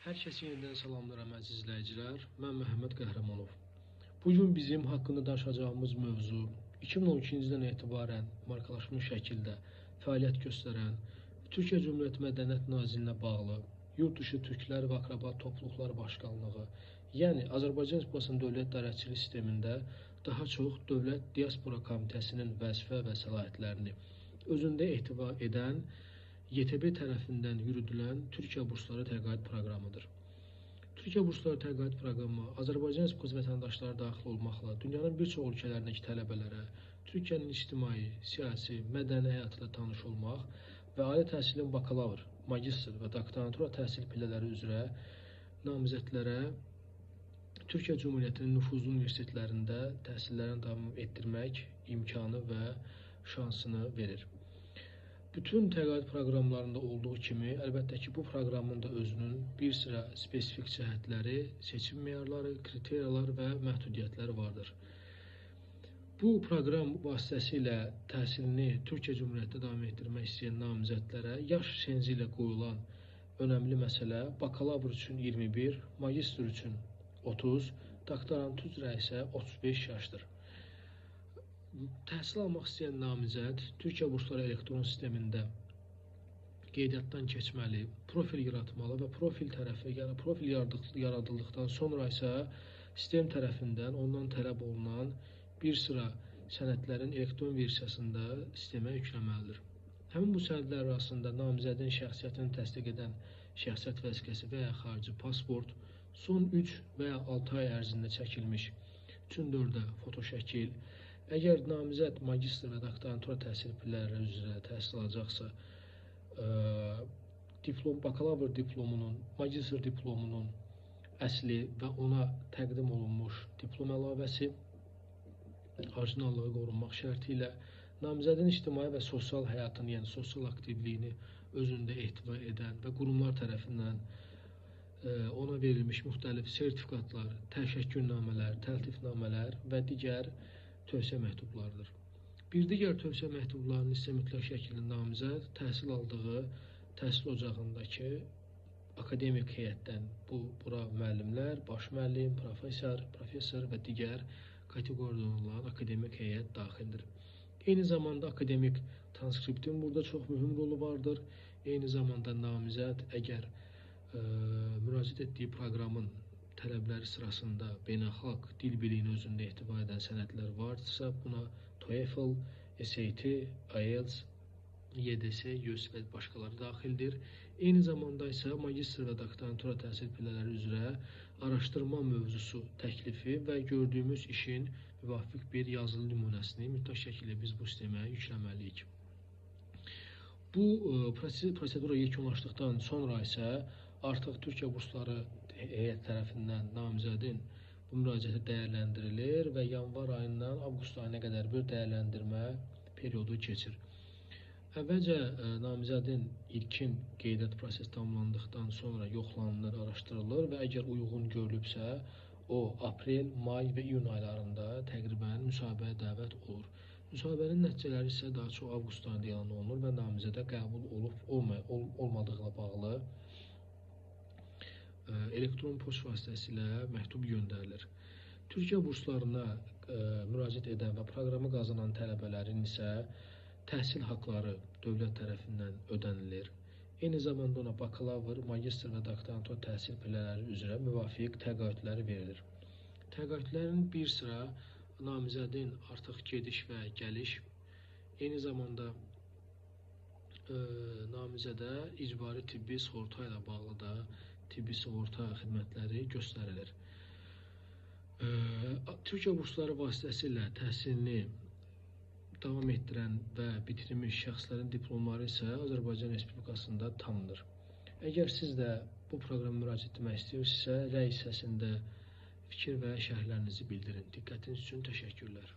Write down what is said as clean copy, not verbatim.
Hər kəsi yenidən salamlayıram əziz izləyicilər. Mən Məhəmməd Qəhrəmanov. Bugün bizim haqqında danışacağımız mövzu 2012-ci ildən etibarən markalaşmış şəkildə fəaliyyət göstərən Türkiyə Cümhuriyyəti Mədəniyyət Nazirliyinə bağlı Yurtdışı Türklər və Akraba Topluluqlar Başqanlığı, yəni Azərbaycan Respublikasının dövlət idarəçilik sistemində daha çox Dövlət Diaspora Komitəsinin vəzifə və səlahiyyətlərini özündə ehtiva edən YTB tərəfindən yürüdülən Türkiyə Bursları Təqaüd Proqramıdır. Türkiyə Bursları Təqaüd Proqramı Azərbaycan Respublikası vətəndaşları daxil olmaqla dünyanın bir çox ölkələrindəki tələbələrə Türkiyənin ictimai, siyasi, mədəni həyatı ilə tanış olmaq və ali təhsilin bakalavr, magistr və doktorantura təhsil pillələri üzrə namizədlərə Türkiyə Cümhuriyyətinin nüfuzlu universitetlərində təhsillərini davam etdirmək imkanı və şansını verir. Bütün təqaüd proqramlarında olduğu kimi, əlbəttə ki, bu proqramın da özünün bir sıra spesifik cəhətləri, seçim meyarları, kriteriyalar və məhdudiyyətləri vardır. Bu proqram vasitəsilə təhsilini Türkiyə Cümhuriyyətində davam etdirmək istəyən namizədlərə yaş senzi ilə qoyulan önəmli məsələ bakalavr üçün 21, magistr üçün 30, doktorant üzrə isə 35 yaşdır. Təhsil almaq istəyən namizəd Türkiyə Bursları elektron sistemində qeydiyyatdan keçməli, profil yaratmalı və profil tərəfi, yəni profil yaradıldıqdan sonra isə sistem tərəfindən ondan tələb olunan bir sıra sənədlərin elektron versiyasında sistemə yükləməlidir. Həmin bu sənədlər arasında namizədin şəxsiyyətini təsdiq edən şəxsiyyət vəsiqəsi və ya xarici pasport, son 3 və ya 6 ay ərzində çəkilmiş 3-4-də fotoşəkil, əgər namizəd magistr və doktorantura təhsil pillələri üzrə təhsil alacaqsa, bakalavr diplomunun, magistr diplomunun əsli və ona təqdim olunmuş diplom əlavəsi orijinallığı qorunmaq şərti ilə namizədin ictimai və sosial həyatını, yəni sosial aktivliyini özündə ehtiva edən və qurumlar tərəfindən ona verilmiş müxtəlif sertifikatlar, təşəkkürnamələr, təltifnamələr və digər tövsiyə məktublarıdır. Bir digər tövsiyə məktublarının isə mütləq şəkildə namizəd təhsil aldığı təhsil ocağındakı akademik heyətdən, bura müəllimlər, baş müəllim, professor və digər kateqoriyada olan akademik heyət daxildir. Eyni zamanda akademik transkriptin burada çox mühüm rolu vardır. Eyni zamanda namizəd əgər müraciət etdiyi proqramın tələbləri sırasında beynəlxalq dil biliyini özündə ehtiva edən sənədlər varsa, buna TOEFL, SAT, IELTS, YDS, YÖS və başqaları daxildir. Eyni zamanda isə magistr və doktorantura təhsil pillələri üzrə araşdırma mövzusu təklifi və gördüyümüz işin müvafiq bir yazılı nümunəsini mütləq şəkildə biz bu sistemə yükləməliyik. Bu prosedura yekunlaşdıqdan sonra isə artıq Türkiyə Bursları heyət tərəfindən namizədin bu müraciəti dəyərləndirilir və yanvar ayından avqust ayına qədər bir dəyərləndirmə periodu keçir. Əvvəlcə namizədin ilkin qeydiyyat prosesi tamamlandıqdan sonra yoxlanılır, araşdırılır və əgər uyğun görülübsə, o aprel, may və iyun aylarında təqribən müsahibəyə dəvət olur. Müsahibənin nəticələri isə daha çox avqust ayında elan olunur və namizədə qəbul olmadığıyla bağlı elektron poçt vasitəsilə məktub göndərilir. Türkiyə burslarına müraciət edən və proqramı qazanan tələbələrin isə təhsil haqqları dövlət tərəfindən ödənilir. Eyni zamanda ona bakalavr, magistr və doktorantura təhsil pillələri üzrə müvafiq təqaüdləri verilir. Təqaüdlərin bir sıra namizədin artıq gediş və gəliş, eyni zamanda namizədə icbari tibbi sığorta ilə bağlı da tibbi sığorta xidmətləri göstərilir. Türkiyə bursları vasitəsilə təhsilini davam etdirən və bitirmiş şəxslərin diplomları isə Azərbaycan Respublikasında tanınır. Əgər siz də bu proqrama müraciət etmək istəyirsinizsə, rəy hissəsində fikir və şərhlərinizi bildirin. Diqqətiniz üçün təşəkkürlər.